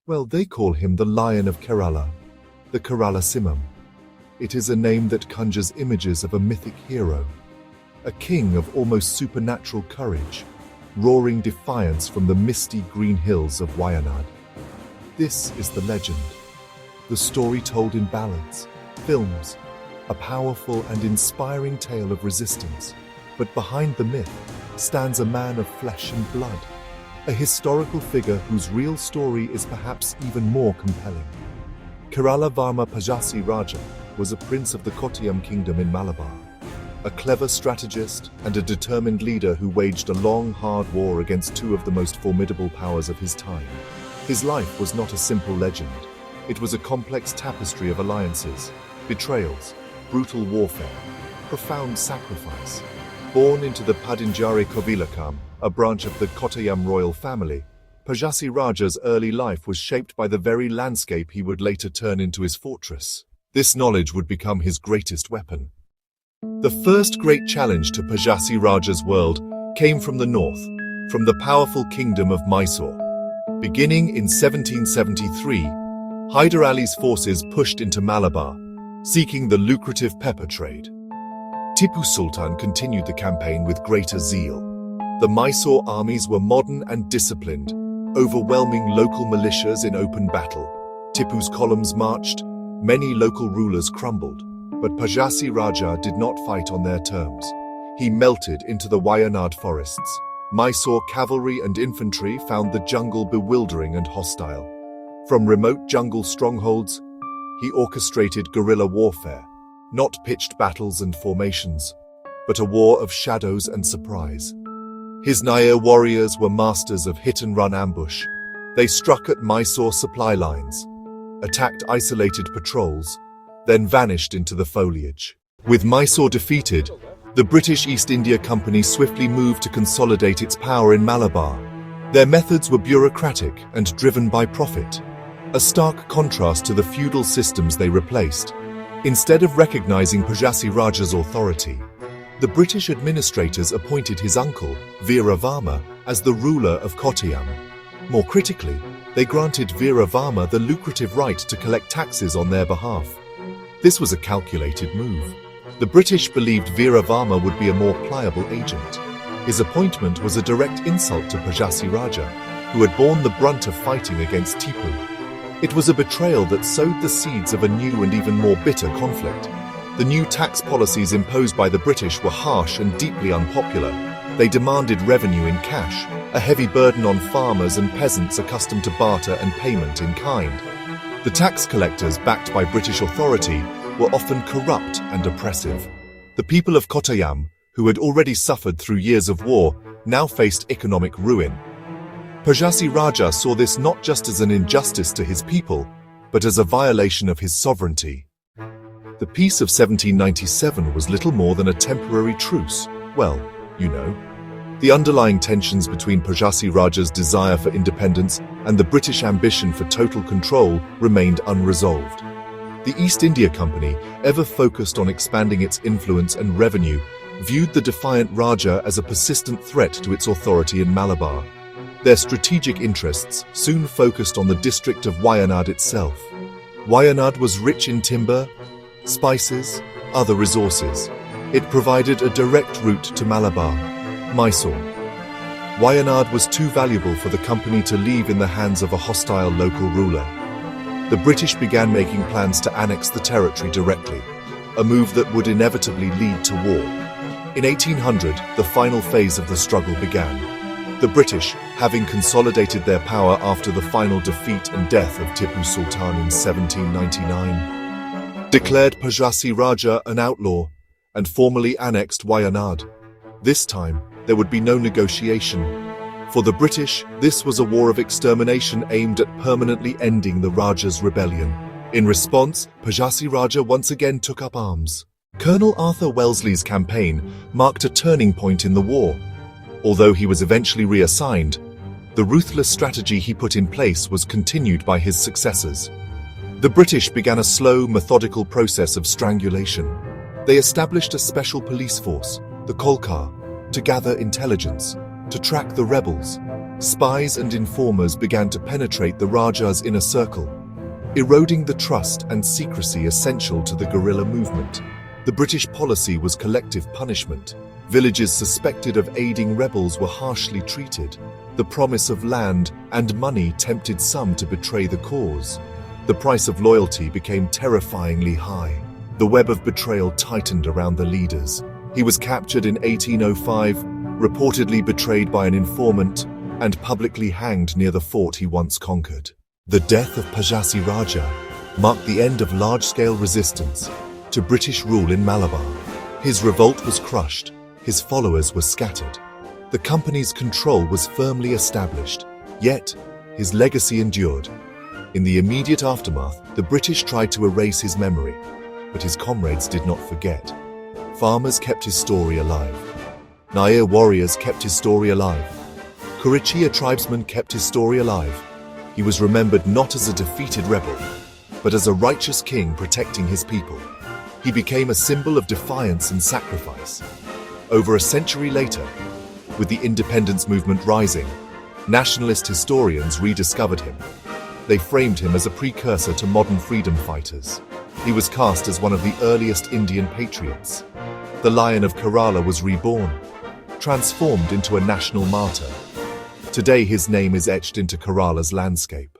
Well, they call him the Lion of Kerala, the Kerala Simham. It is a name that conjures images of a mythic hero, a king of almost supernatural courage, roaring defiance from the misty green hills of Wayanad. This is the legend, the story told in ballads, films, a powerful and inspiring tale of resistance. But behind the myth stands a man of flesh and blood, a historical figure whose real story is perhaps even more compelling. Kerala Varma Pazhassi Raja was a prince of the Kottayam kingdom in Malabar, a clever strategist and a determined leader who waged a long, hard war against two of the most formidable powers of his time. His life was not a simple legend. It was a complex tapestry of alliances, betrayals, brutal warfare, profound sacrifice. Born into the Padinjari Kovilakam, a branch of the Kottayam royal family, Pazhassi Raja's early life was shaped by the very landscape he would later turn into his fortress. This knowledge would become his greatest weapon. The first great challenge to Pazhassi Raja's world came from the north, from the powerful kingdom of Mysore. Beginning in 1773, Hyder Ali's forces pushed into Malabar, seeking the lucrative pepper trade. Tipu Sultan continued the campaign with greater zeal. The Mysore armies were modern and disciplined, overwhelming local militias in open battle. Tipu's columns marched, many local rulers crumbled, but Pazhassi Raja did not fight on their terms. He melted into the Wayanad forests. Mysore cavalry and infantry found the jungle bewildering and hostile. From remote jungle strongholds, he orchestrated guerrilla warfare, not pitched battles and formations, but a war of shadows and surprise. His Nair warriors were masters of hit-and-run ambush. They struck at Mysore supply lines, attacked isolated patrols, then vanished into the foliage. With Mysore defeated, the British East India Company swiftly moved to consolidate its power in Malabar. Their methods were bureaucratic and driven by profit, a stark contrast to the feudal systems they replaced. Instead of recognizing Pazhassi Raja's authority, the British administrators appointed his uncle, Veera Varma, as the ruler of Kottayam. More critically, they granted Veera Varma the lucrative right to collect taxes on their behalf. This was a calculated move. The British believed Veera Varma would be a more pliable agent. His appointment was a direct insult to Pazhassi Raja, who had borne the brunt of fighting against Tipu. It was a betrayal that sowed the seeds of a new and even more bitter conflict. The new tax policies imposed by the British were harsh and deeply unpopular. They demanded revenue in cash, a heavy burden on farmers and peasants accustomed to barter and payment in kind. The tax collectors, backed by British authority, were often corrupt and oppressive. The people of Kottayam, who had already suffered through years of war, now faced economic ruin. Pazhassi Raja saw this not just as an injustice to his people, but as a violation of his sovereignty. The peace of 1797 was little more than a temporary truce. Well, you know. The underlying tensions between Pazhassi Raja's desire for independence and the British ambition for total control remained unresolved. The East India Company, ever focused on expanding its influence and revenue, viewed the defiant Raja as a persistent threat to its authority in Malabar. Their strategic interests soon focused on the district of Wayanad itself. Wayanad was rich in timber, spices, other resources. It provided a direct route to Malabar, Mysore. Wayanad was too valuable for the company to leave in the hands of a hostile local ruler. The British began making plans to annex the territory directly, a move that would inevitably lead to war. In 1800, the final phase of the struggle began. The British, having consolidated their power after the final defeat and death of Tipu Sultan in 1799, declared Pazhassi Raja an outlaw and formally annexed Wayanad. This time, there would be no negotiation. For the British, this was a war of extermination aimed at permanently ending the Raja's rebellion. In response, Pazhassi Raja once again took up arms. Colonel Arthur Wellesley's campaign marked a turning point in the war. Although he was eventually reassigned, the ruthless strategy he put in place was continued by his successors. The British began a slow, methodical process of strangulation. They established a special police force, the Kolkar, to gather intelligence, to track the rebels, Spies and informers began to penetrate the Raja's inner circle, eroding the trust and secrecy essential to the guerrilla movement. The British policy was collective punishment. Villages suspected of aiding rebels were harshly treated. The promise of land and money tempted some to betray the cause. The price of loyalty became terrifyingly high. The web of betrayal tightened around the leaders. He was captured in 1805, reportedly betrayed by an informant, and publicly hanged near the fort he once conquered. The death of Pazhassi Raja marked the end of large-scale resistance to British rule in Malabar. His revolt was crushed. His followers were scattered. The company's control was firmly established, yet his legacy endured. In the immediate aftermath, the British tried to erase his memory, but his comrades did not forget. Farmers kept his story alive. Nair warriors kept his story alive. Kurichia tribesmen kept his story alive. He was remembered not as a defeated rebel, but as a righteous king protecting his people. He became a symbol of defiance and sacrifice. Over a century later, with the independence movement rising, nationalist historians rediscovered him. They framed him as a precursor to modern freedom fighters. He was cast as one of the earliest Indian patriots. The Lion of Kerala was reborn, transformed into a national martyr. Today his name is etched into Kerala's landscape.